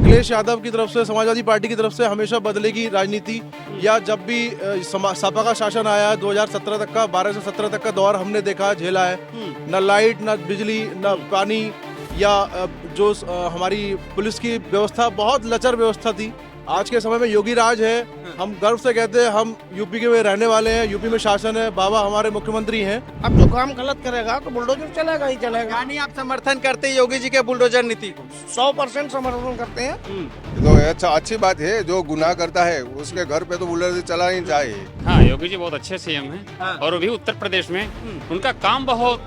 अखिलेश यादव की तरफ से, समाजवादी पार्टी की तरफ से हमेशा बदलेगी राजनीति। या जब भी सपा का शासन आया 2017 तक का, 12 से 17 तक का दौर हमने देखा, झेला है। न लाइट, न बिजली, न पानी, या जो हमारी पुलिस की व्यवस्था बहुत लचर व्यवस्था थी। आज के समय में योगी राज है। हम गर्व से कहते हैं हम यूपी के में रहने वाले हैं, यूपी में शासन है, बाबा हमारे मुख्यमंत्री हैं। अब जो काम गलत करेगा तो बुलडोजर चलेगा ही चलेगा। यानी आप समर्थन करते हैं योगी जी के बुलडोजर नीति को? 100% समर्थन करते हैं। तो अच्छी बात है, जो गुनाह करता है उसके घर पे तो बुलडोजर चला ही चाहिए। हाँ, योगी जी बहुत अच्छे सीएम हैं। हाँ। और वो भी उत्तर प्रदेश में उनका काम बहुत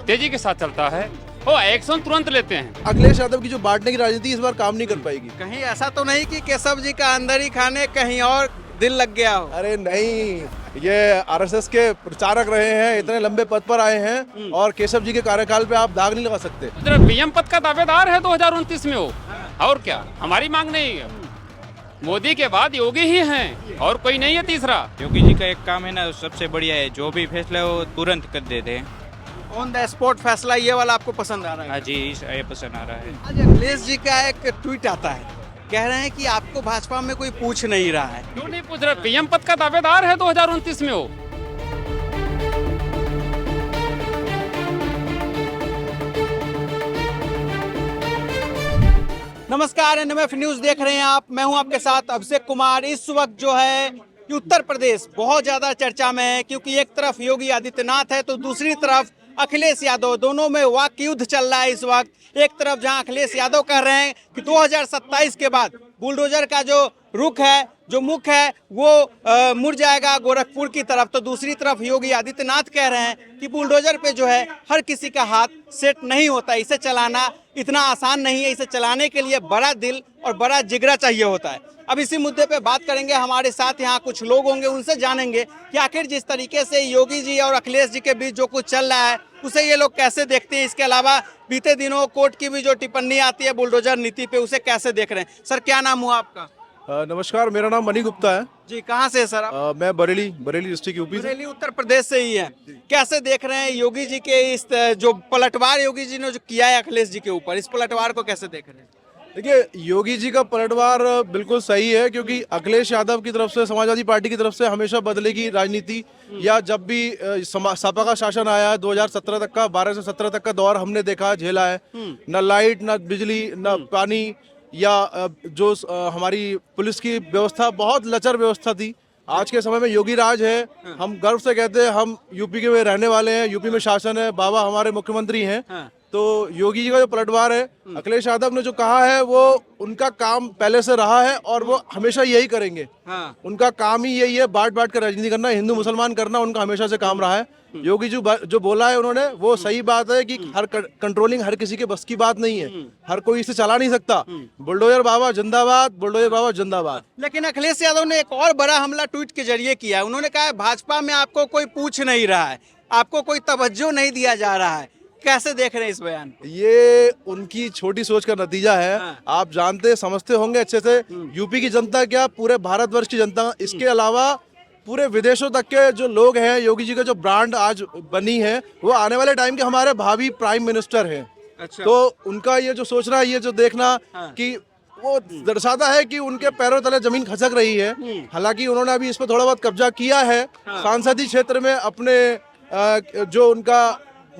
तेजी के साथ चलता है, वो एक्शन तुरंत लेते हैं। अखिलेश यादव की जो बांटने की राजनीति इस बार काम नहीं कर पाएगी। कहीं ऐसा तो नहीं कि केशव जी का अंदर ही खाने कहीं और दिल लग गया हो? अरे नहीं, ये आरएसएस के प्रचारक रहे हैं, इतने लंबे पद पर आए हैं, और केशव जी के कार्यकाल पे आप दाग नहीं लगा सकते। जरा पीएम पद का दावेदार है 2029 में वो, और क्या हमारी मांग नहीं है। मोदी के बाद योगी ही हैं और कोई नहीं है तीसरा। योगी जी का एक काम है ना, सबसे बढ़िया है, जो भी फैसला है वो तुरंत कर देते हैं। ऑन द स्पॉट फैसला, ये वाला आपको पसंद आ रहा है? हाँ जी, ये पसंद आ रहा है। आज अखिलेश जी का एक ट्वीट आता है, कह रहे हैं कि आपको भाजपा में कोई पूछ नहीं रहा है। क्यों नहीं पूछ रहे? पीएम पद का दावेदार है 2029 में वो। नमस्कार, एनएमएफ न्यूज देख रहे हैं आप। मैं हूं आपके साथ अभिषेक कुमार। इस वक्त जो है कि उत्तर प्रदेश बहुत ज्यादा चर्चा में है, क्योंकि एक तरफ योगी आदित्यनाथ है तो दूसरी तरफ अखिलेश यादव। दोनों में वाक युद्ध चल रहा है इस वक्त। एक तरफ जहां अखिलेश यादव कह रहे हैं कि 2027 के बाद बुलडोजर का जो रुख है, जो मुख है, वो मुड़ जाएगा गोरखपुर की तरफ, तो दूसरी तरफ योगी आदित्यनाथ कह रहे हैं कि बुलडोजर पे जो है हर किसी का हाथ सेट नहीं होता। इसे चलाना इतना आसान नहीं है, इसे चलाने के लिए बड़ा दिल और बड़ा जिगरा चाहिए होता है। अब इसी मुद्दे पे बात करेंगे। हमारे साथ यहाँ कुछ लोग होंगे, उनसे जानेंगे कि आखिर जिस तरीके से योगी जी और अखिलेश जी के बीच जो कुछ चल रहा है उसे ये लोग कैसे देखते हैं। इसके अलावा बीते दिनों कोर्ट की भी जो टिप्पणी आती है बुलडोजर नीति पे, उसे कैसे देख रहे हैं। सर, क्या नाम हुआ आपका? नमस्कार, मेरा नाम मनी गुप्ता है जी। कहाँ से सर आप? मैं बरेली डिस्ट्रिक्ट यूपी से। बरेली उत्तर प्रदेश से ही है। कैसे देख रहे हैं योगी जी के इस जो पलटवार योगी जी ने जो किया है अखिलेश जी के ऊपर, इस पलटवार को कैसे देख रहे हैं? देखिए, योगी जी का पलटवार बिल्कुल सही है, क्योंकि अखिलेश यादव की तरफ से, समाजवादी पार्टी की तरफ से हमेशा बदलेगी राजनीति। या जब भी सपा का शासन आया 2017 तक का, 12 से 17 तक का दौर हमने देखा, झेला है। न लाइट, न बिजली, न पानी, या जो हमारी पुलिस की व्यवस्था बहुत लचर व्यवस्था थी। आज के समय में योगी राज है। हम गर्व से कहते हैं हम यूपी के में रहने वाले हैं, यूपी में शासन है, बाबा हमारे मुख्यमंत्री हैं। तो योगी जी का जो पलटवार है, अखिलेश यादव ने जो कहा है वो उनका काम पहले से रहा है और वो हमेशा यही करेंगे। उनका काम ही यही है, बांट बांट कर राजनीति करना, हिंदू मुसलमान करना, उनका हमेशा से काम रहा है। योगी जी जो बोला है उन्होंने, वो सही बात है कि हर कंट्रोलिंग हर किसी के बस की बात नहीं है, हर कोई इसे चला नहीं सकता। बुलडोजर बाबा जिंदाबाद, बुलडोजर बाबा जिंदाबाद। लेकिन अखिलेश यादव ने एक और बड़ा हमला ट्वीट के जरिए किया है। उन्होंने कहा है भाजपा में आपको कोई पूछ नहीं रहा है, आपको कोई तवज्जो नहीं दिया जा रहा है। कैसे देख रहे हैं इस बयान? ये उनकी छोटी सोच का नतीजा है। आप जानते समझते होंगे अच्छे से, यूपी की जनता क्या, पूरे भारतवर्ष की जनता, इसके अलावा पूरे विदेशों तक के जो लोग हैं, योगी जी का जो ब्रांड आज बनी है, वो आने वाले टाइम के हमारे भावी प्राइम मिनिस्टर हैं। अच्छा। तो उनका ये जो सोचना, ये जो देखना कि वो दर्शाता है कि उनके पैरों तले जमीन खसक रही है। हालांकि उन्होंने अभी इस पर थोड़ा बहुत कब्जा किया है सांसदीय क्षेत्र में अपने जो उनका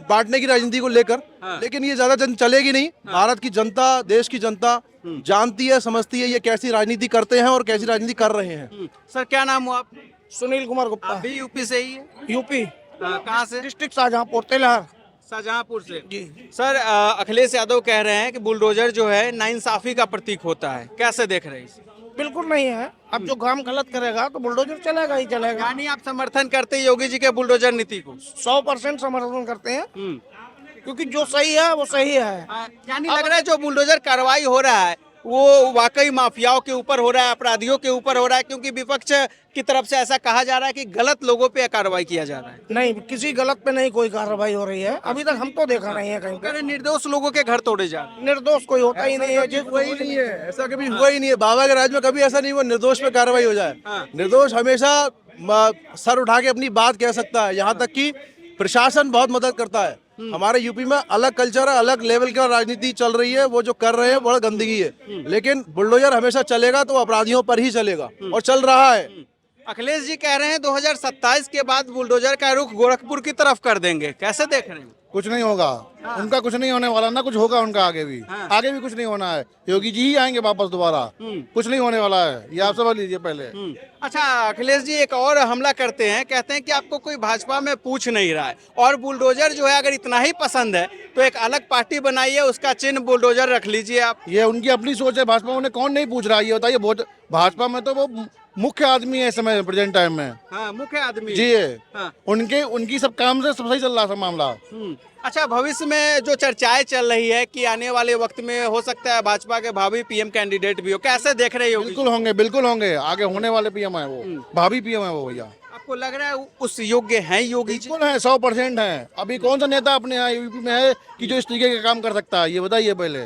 बांटने की राजनीति को लेकर, लेकिन ये ज्यादा चलेगी नहीं। भारत की जनता, देश की जनता जानती है, समझती है ये कैसी राजनीति करते हैं और कैसी राजनीति कर रहे हैं। सर, क्या नाम हुआ आप? सुनील कुमार गुप्ता, भी यूपी से ही है? यूपी। कहाँ से? डिस्ट्रिक्ट शाहजहांपुर, तेलहर। शाहजहांपुर से जी। सर, अखिलेश यादव कह रहे हैं कि बुलडोजर जो है नाइंसाफी का प्रतीक होता है। कैसे देख रहे हैं इसे? बिल्कुल नहीं है। अब जो काम गलत करेगा तो बुलडोजर चलेगा ही चलेगा। यानी आप समर्थन करते हैं योगी जी के बुलडोजर नीति को? 100% समर्थन करते हैं, क्योंकि जो सही है वो सही है। यानी लग रहा है जो बुलडोजर कार्रवाई हो रहा है वो वाकई माफियाओं के ऊपर हो रहा है, अपराधियों के ऊपर हो रहा है, क्योंकि विपक्ष की तरफ से ऐसा कहा जा रहा है कि गलत लोगों पे कार्रवाई किया जा रहा है। नहीं, किसी गलत पे नहीं कोई कार्रवाई हो रही है, अभी तक हमको देखा नहीं है कहीं पे। अरे निर्दोष लोगों के घर तोड़े जा रहे हैं। निर्दोष कोई होता ही नहीं है। हुआ ही नहीं है, ऐसा कभी हुआ ही नहीं है। बाबा के राज में कभी ऐसा नहीं हुआ निर्दोष पे कार्रवाई हो जाए। निर्दोष हमेशा सर उठा के अपनी बात कह सकता है। यहाँ तक कि प्रशासन बहुत मदद करता है। हमारे यूपी में अलग कल्चर है, अलग लेवल की राजनीति चल रही है। वो जो कर रहे हैं बड़ा गंदगी है, लेकिन बुलडोजर हमेशा चलेगा तो अपराधियों पर ही चलेगा, और चल रहा है। अखिलेश जी कह रहे हैं 2027 के बाद बुलडोजर का रुख गोरखपुर की तरफ कर देंगे, कैसे देख रहे हैं? कुछ नहीं होगा, उनका कुछ नहीं होने वाला, ना कुछ होगा उनका आगे भी। आगे भी कुछ नहीं होना है, योगी जी ही आएंगे वापस दोबारा। कुछ नहीं होने वाला है, ये आप समझ लीजिए पहले। अच्छा अखिलेश जी एक और हमला करते हैं, कहते हैं कि आपको कोई भाजपा में पूछ नहीं रहा है, और बुलडोजर जो है अगर इतना ही पसंद है तो एक अलग पार्टी बनाइए, उसका चिन्ह बुलडोजर रख लीजिए आप। ये उनकी अपनी सोच है, भाजपा उन्हें कौन नहीं पूछ रहा है ये बताइए। बहुत भाजपा में तो वो मुख्य आदमी है इस समय प्रेजेंट टाइम में। हाँ, मुख्य आदमी जी है। हाँ। उनकी सब काम से सब सही चल रहा है मामला। अच्छा भविष्य में जो चर्चाएं चल रही है कि आने वाले वक्त में हो सकता है भाजपा के भावी पीएम कैंडिडेट भी हो, कैसे देख रहे हो? बिल्कुल होंगे, आगे होने वाले पीएम है वो, भावी पीएम है वो भैया। आपको लग रहा है उस योग्य हैं योगी जी? बिल्कुल है, 100% है। अभी कौन सा नेता अपने यहाँ यूपी में है कि जो इस तरीके का काम कर सकता है, ये बताइए पहले।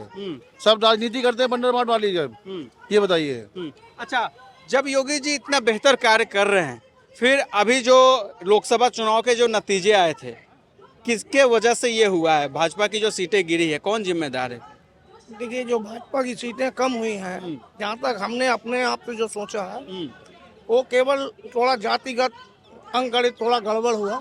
सब राजनीति करते हैं बंडर वाली जब, ये बताइए। अच्छा जब योगी जी इतना बेहतर कार्य कर रहे हैं, फिर अभी जो लोकसभा चुनाव के जो नतीजे आए थे, किसके वजह से ये हुआ है? भाजपा की जो सीटें गिरी है, कौन जिम्मेदार है? देखिए जो भाजपा की सीटें कम हुई हैं, जहाँ तक हमने अपने आप से जो सोचा है, वो केवल थोड़ा जातिगत अंकगणित थोड़ा गड़बड़ हुआ,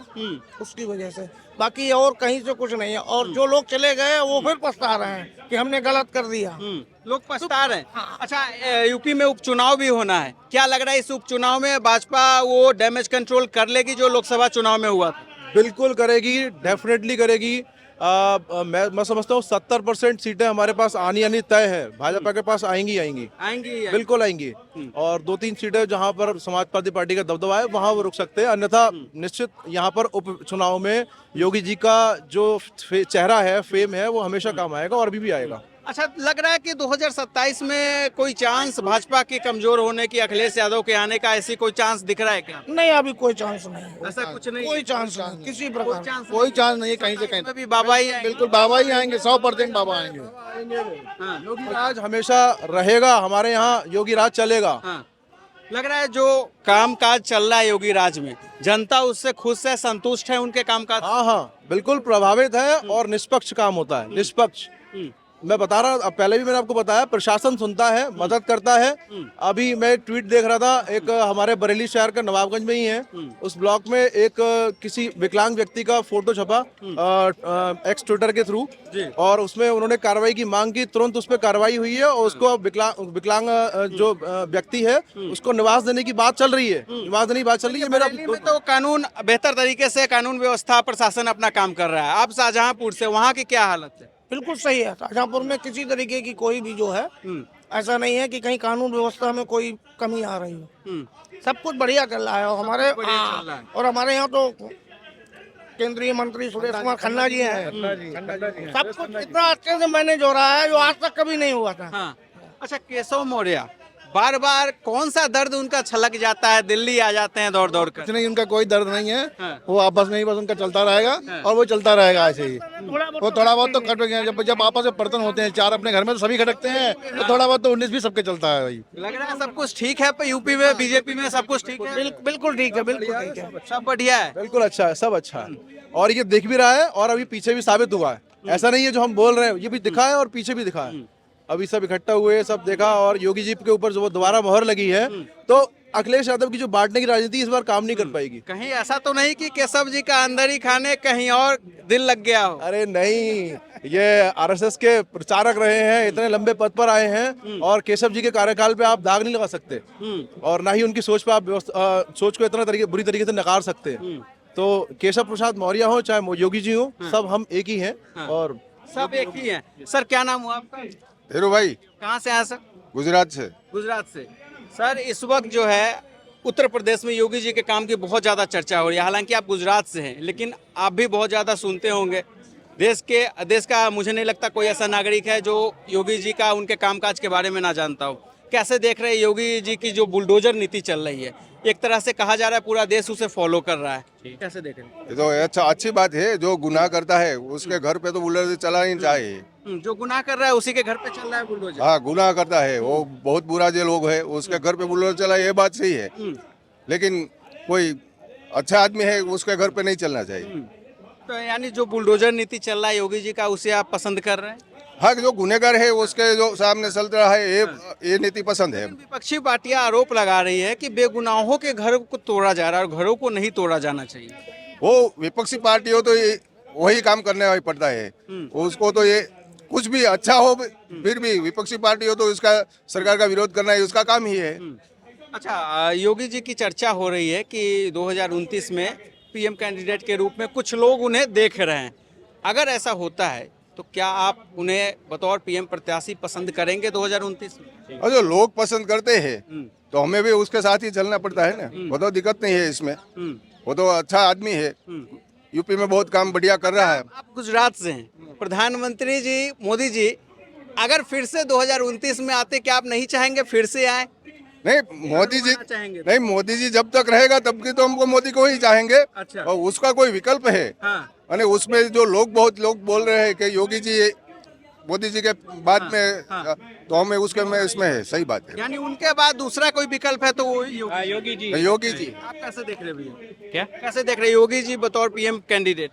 उसकी वजह से। बाकी और कहीं से कुछ नहीं है। और जो लोग चले गए वो फिर पछता रहे हैं कि हमने गलत कर दिया। लोग पछता रहे हैं। अच्छा यूपी में उपचुनाव भी होना है, क्या लग रहा है इस उपचुनाव में भाजपा वो डैमेज कंट्रोल कर लेगी जो लोकसभा चुनाव में हुआ था? बिल्कुल करेगी, डेफिनेटली करेगी। मैं समझता हूँ 70% सीटें हमारे पास आनी तय है, भाजपा के पास आएंगी, बिल्कुल आएंगी। और 2-3 सीटें जहाँ पर समाजवादी पार्टी का दबदबा है वहाँ वो रुक सकते हैं, अन्यथा निश्चित यहाँ पर उपचुनाव में योगी जी का जो चेहरा है, फेम है, वो हमेशा काम आएगा और अभी भी आएगा। अच्छा लग रहा है कि 2027 में कोई चांस भाजपा के कमजोर होने की, अखिलेश यादव के आने का, ऐसी कोई चांस दिख रहा है क्या? नहीं, अभी कोई चांस नहीं, ऐसा कुछ नहीं, कोई चांस नहीं, किसी प्रकार कोई चांस नहीं है कहीं से कहीं। भी बाबा ही आएंगे। बिल्कुल बाबा ही आएंगे, 100% बाबा आएंगे। योगी राज हमेशा रहेगा हमारे यहाँ, योगी राज चलेगा। लग रहा है जो काम काज चल रहा है योगी राज में, जनता उससे खुश है, संतुष्ट है उनके काम काज? हाँ, बिल्कुल प्रभावित है, और निष्पक्ष काम होता है, निष्पक्ष। मैं बता रहा, अब पहले भी मैंने आपको बताया, प्रशासन सुनता है, मदद करता है। अभी मैं ट्वीट देख रहा था, एक हमारे बरेली शहर का नवाबगंज में ही है, उस ब्लॉक में एक किसी विकलांग व्यक्ति का फोटो छपा एक्स ट्विटर के थ्रू, और उसमें उन्होंने कार्रवाई की मांग की, तुरंत उस पर कार्रवाई हुई है, और उसको विकलांग जो व्यक्ति है उसको निवास देने की बात चल रही है, निवास देने की बात चल रही है। मेरा तो कानून बेहतर तरीके से, कानून व्यवस्था प्रशासन अपना काम कर रहा है। आप शाहजहांपुर से, वहाँ की क्या हालत है? बिल्कुल सही है। शाहजहांपुर में किसी तरीके की कोई भी जो है ऐसा नहीं है कि कहीं कानून व्यवस्था में कोई कमी आ रही है। सब कुछ बढ़िया चल रहा है। और हमारे यहाँ तो केंद्रीय मंत्री सुरेश कुमार खन्ना जी हैं। सब कुछ इतना अच्छे से मैनेज हो रहा है जो आज तक कभी नहीं हुआ था। अच्छा केशव मौर्य बार बार कौन सा दर्द उनका छलक जाता है, दिल्ली आ जाते हैं दौड़ दौड़ कर? कुछ नहीं, उनका कोई दर्द नहीं है। वो आपस में ही बस उनका चलता रहेगा, और वो चलता रहेगा ऐसे ही। वो थोड़ा बहुत तो खट गया, जब आपस में बर्तन होते हैं चार अपने घर में तो सभी खटकते हैं, तो थोड़ा बहुत तो 19 भी सबके चलता है भाई। लग रहा है सब कुछ ठीक है यूपी में, बीजेपी में सब कुछ ठीक है? बिल्कुल ठीक है, बिल्कुल ठीक है, सब बढ़िया है, बिल्कुल अच्छा है, सब अच्छा है, और ये दिख भी रहा है, और अभी पीछे भी साबित हुआ है। ऐसा नहीं है जो हम बोल रहे हैं, ये भी दिखा है और पीछे भी दिखा है। अभी सब इकट्ठा हुए, सब देखा, और योगी जी के ऊपर जो दोबारा मोहर लगी है, तो अखिलेश यादव की जो बांटने की राजनीति इस बार काम नहीं कर पाएगी। कहीं ऐसा तो नहीं कि केशव जी का अंदर ही खाने कहीं और दिल लग गया हो? अरे नहीं, ये आरएसएस के प्रचारक रहे हैं, इतने लंबे पद पर आए हैं, और केशव जी के कार्यकाल पे आप दाग नहीं लगा सकते, और ना ही उनकी सोच पे आप सोच को इतना बुरी तरीके से नकार सकते। तो केशव प्रसाद मौर्य हो चाहे योगी जी हो, सब हम एक ही हैं, और सब एक ही हैं। सर क्या नाम हुआ आपका? हेरो भाई, कहाँ से आए सर? गुजरात से। गुजरात से। सर इस वक्त जो है उत्तर प्रदेश में योगी जी के काम की बहुत ज़्यादा चर्चा हो रही है। हालांकि आप गुजरात से हैं, लेकिन आप भी बहुत ज़्यादा सुनते होंगे। देश का मुझे नहीं लगता कोई ऐसा नागरिक है जो योगी जी का, उनके कामकाज के बारे में ना जानता हो। कैसे देख रहे हैं योगी जी की जो बुलडोजर नीति चल रही है? एक तरह से कहा जा रहा है पूरा देश उसे फॉलो कर रहा है, कैसे देख रहे हैं? ये तो अच्छी बात है। जो गुनाह करता है उसके घर पे तो बुलडोजर चलानी चाहिए। जो गुनाह कर रहा है उसी के घर पे चल रहा है बुलडोजर। हाँ, गुनाह करता है वो बहुत बुरा जो लोग है उसके घर पे बुलडोजर चला, ये बात सही है, लेकिन कोई अच्छा आदमी है उसके घर पे नहीं चलना चाहिए। तो यानी जो बुलडोजर नीति चल रहा है योगी जी का, उसे आप पसंद कर रहे हैं? हाँ, जो गुनेगार है उसके जो सामने चल रहा है ये नीति पसंद है। विपक्षी पार्टियां आरोप लगा रही है कि बेगुनाहों के घर को तोड़ा जा रहा है और घरों को नहीं तोड़ा जाना चाहिए। वो विपक्षी पार्टी हो तो ये वही काम करने वाली पड़ता है। उसको तो ये कुछ भी अच्छा हो फिर भी विपक्षी पार्टी हो तो उसका सरकार का विरोध करना ही उसका काम ही है। अच्छा, योगी जी की चर्चा हो रही है कि 2029 में पीएम कैंडिडेट के रूप में कुछ लोग उन्हें देख रहे हैं। अगर ऐसा होता है तो क्या आप उन्हें बतौर पीएम प्रत्याशी पसंद करेंगे 2029 में? और जो लोग पसंद करते हैं तो हमें भी उसके साथ ही चलना पड़ता है ना। वो तो दिक्कत नहीं है इसमें, वो तो अच्छा आदमी है, यूपी में बहुत काम बढ़िया कर रहा है। आप गुजरात से हैं, प्रधानमंत्री जी मोदी जी अगर फिर से 2029 में आते, क्या आप नहीं चाहेंगे फिर से आए? नहीं, मोदी जी चाहेंगे? नहीं, मोदी जी जब तक रहेगा तब की तो हमको मोदी को ही चाहेंगे। अच्छा। और उसका कोई विकल्प है? हाँ। यानी उसमें जो बहुत लोग बोल रहे हैं कि योगी जी मोदी जी के बाद में तो हमें उसके में इसमें है, सही बात है। यानी उनके बाद दूसरा कोई विकल्प है तो वो योगी जी। योगी जी आप कैसे देख रहे हैं भैया? क्या? कैसे देख रहे हैं योगी जी बतौर पीएम कैंडिडेट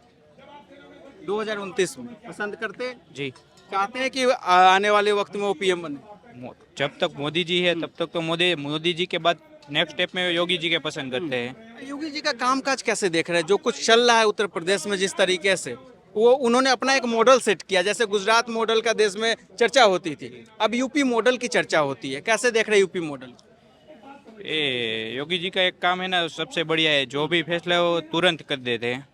2029 में? पसंद करते हैं? जी। चाहते हैं कि आने वाले वक्त में वो पीएम बने? जब तक मोदी जी है तब तक तो मोदी जी के बाद नेक्स्ट स्टेप में योगी जी के पसंद करते हैं। योगी जी का कामकाज कैसे देख रहे हैं? जो कुछ चल रहा है उत्तर प्रदेश में जिस तरीके से, वो उन्होंने अपना एक मॉडल सेट किया। जैसे गुजरात मॉडल का देश में चर्चा होती थी, अब यूपी मॉडल की चर्चा होती है। कैसे देख रहे हैं यूपी मॉडल? ये योगी जी का एक काम है ना, सबसे बढ़िया है, जो भी फैसला है वो तुरंत कर देते हैं।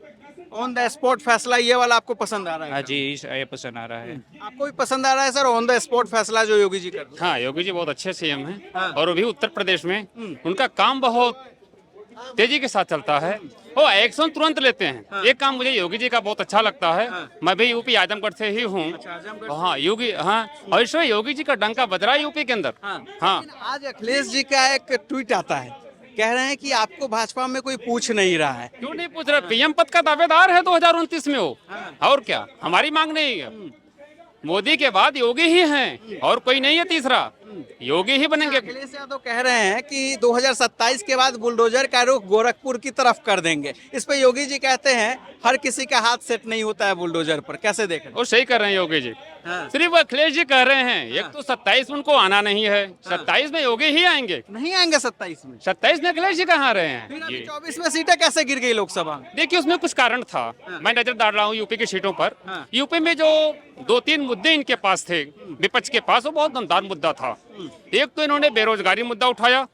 ऑन द स्पॉट फैसला, ये वाला आपको पसंद आ रहा है? हाँ जी, ये पसंद आ रहा है। आपको भी पसंद आ रहा है सर ऑन द स्पॉट फैसला जो योगी जी कर रहे हैं? हाँ, योगी जी बहुत अच्छे सीएम हैं। हाँ। और वो भी उत्तर प्रदेश में उनका काम बहुत तेजी के साथ चलता है, वो एक्शन तुरंत लेते हैं। एक काम मुझे योगी जी का बहुत अच्छा लगता है। मैं भी यूपी आजमगढ़ से ही हूँ। हाँ, योगी, हाँ, और इसमें योगी जी का डंका बज रहा है यूपी के अंदर। हाँ, आज अखिलेश जी का एक ट्वीट आता है, कह रहे हैं कि आपको भाजपा में कोई पूछ नहीं रहा है। क्यों नहीं पूछ रहे? पीएम पद का दावेदार है 2029 में वो। और क्या, हमारी मांग नहीं है। मोदी के बाद योगी ही हैं और कोई नहीं है तीसरा, योगी ही बनेंगे। अखिलेश यादव कह रहे हैं कि 2027 के बाद बुलडोजर का रुख गोरखपुर की तरफ कर देंगे। इस पे योगी जी कहते हैं हर किसी का हाथ सेट नहीं होता है बुलडोजर पर। कैसे देख रहे हैं? वो सही कर रहे हैं योगी जी। हाँ। सिर्फ अखिलेश जी कह रहे हैं, एक तो 27 में उनको आना नहीं है, 27 में योगी ही आएंगे। नहीं आएंगे 27 में? 27 में अखिलेश जी कहाँ रहे हैं? फिर अभी 24 में सीटें कैसे गिर गई लोकसभा में? देखिए, उसमें कुछ कारण था। मैं नजर डाल रहा हूँ यूपी की सीटों पर। हाँ। यूपी में जो 2-3 मुद्दे इनके पास थे, विपक्ष के पास, वो बहुत दमदार मुद्दा था। एक तो इन्होंने बेरोजगारी मुद्दा उठाया,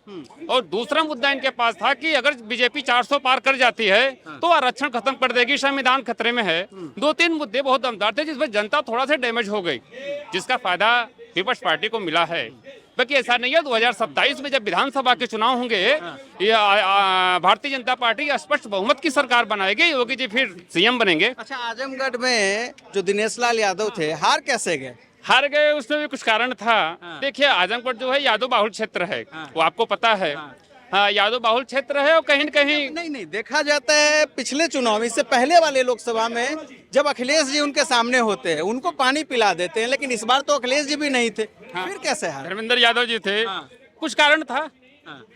और दूसरा मुद्दा इनके पास था कि अगर बीजेपी 400 पार कर जाती है तो आरक्षण खत्म कर देगी, संविधान खतरे में है। 2-3 मुद्दे बहुत दमदार थे जिसमें जनता थोड़ा सा डैमेज हो गई, जिसका फायदा विपक्ष पार्टी को मिला है। बाकी ऐसा नहीं है, 2027 में जब विधानसभा के चुनाव होंगे, ये भारतीय जनता पार्टी स्पष्ट बहुमत की सरकार बनाएगी, योगी जी फिर सीएम बनेंगे। अच्छा, आजमगढ़ में जो दिनेश लाल यादव थे, हार कैसे गए? हार गए, उसमें भी कुछ कारण था। देखिए, आजमगढ़ जो है यादव बाहुल क्षेत्र है, वो आपको पता है। हाँ, यादव बाहुल क्षेत्र है, और कहीं न कहीं नहीं देखा जाता है पिछले चुनाव, इससे पहले वाले लोकसभा में जब अखिलेश जी उनके सामने होते हैं, उनको पानी पिला देते हैं, लेकिन इस बार तो अखिलेश जी भी नहीं थे। फिर कैसे हार? धर्मेंद्र यादव जी थे। कुछ कारण था,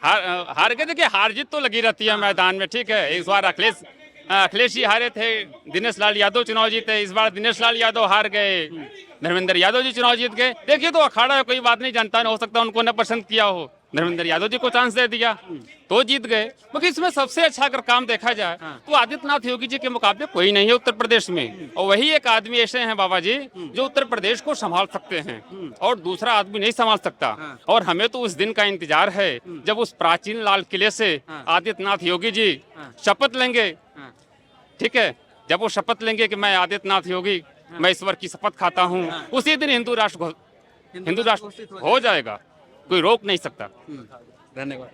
हार गए। देखिए, हार जीत तो लगी रहती है मैदान में, ठीक है। इस बार अखिलेश जी हारे थे, दिनेश लाल यादव चुनाव जीते। इस बार दिनेश लाल यादव हार गए, धर्मेंद्र यादव जी चुनाव जीत गए। देखिए, तो अखाड़ा है, कोई बात नहीं, जनता ने हो सकता है उनको न पसंद किया हो, धर्मेंद्र यादव जी को चांस दे दिया तो जीत गए। क्योंकि इसमें सबसे अच्छा अगर काम देखा जाए तो आदित्यनाथ योगी जी के मुकाबले कोई नहीं है उत्तर प्रदेश में, और वही एक आदमी ऐसे हैं बाबा जी जो उत्तर प्रदेश को संभाल सकते हैं, और दूसरा आदमी नहीं संभाल सकता। और हमें तो उस दिन का इंतजार है जब उस प्राचीन लाल किले से आदित्यनाथ योगी जी शपथ लेंगे, ठीक है। जब वो शपथ लेंगे कि मैं आदित्यनाथ योगी, मैं ईश्वर की शपथ खाता हूँ, उसी दिन हिंदू राष्ट्र हो जाएगा, कोई रोक नहीं सकता। धन्यवाद।